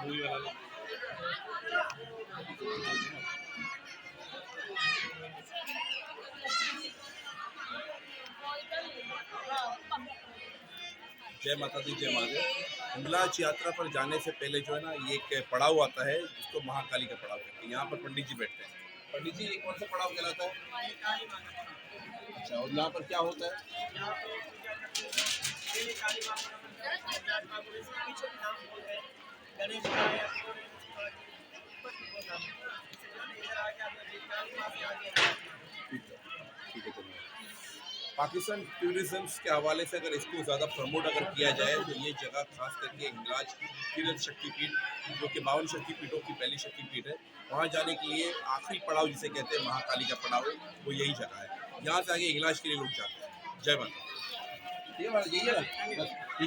Movie वाला जय माता दी, जय महादेव। हिंगलाज यात्रा पर जाने से पहले जो है ना, ये एक पड़ाव आता है जिसको महाकाली का पड़ाव कहते हैं। यहाँ पर पंडित जी बैठते हैं। पंडित जी, ये कौन सा पड़ाव कहलाता है? अच्छा, और यहाँ पर क्या होता है? ठीक है, ठीक है, चलिए। पाकिस्तान टूरिज्म के हवाले से अगर इसको ज़्यादा प्रमोट अगर किया जाए तो ये जगह खास करके हिंगलाज तीर्थ शक्तिपीठ, जो कि 52 शक्तिपीठों की पहली शक्तिपीठ है, वहाँ जाने के लिए आखिरी पड़ाव जिसे कहते हैं महाकाली का पड़ाव, वो यही जगह है। यहाँ से आगे हिंगलाज के लिए लोग जाते हैं। जय माता। ठीक है, यही है ना।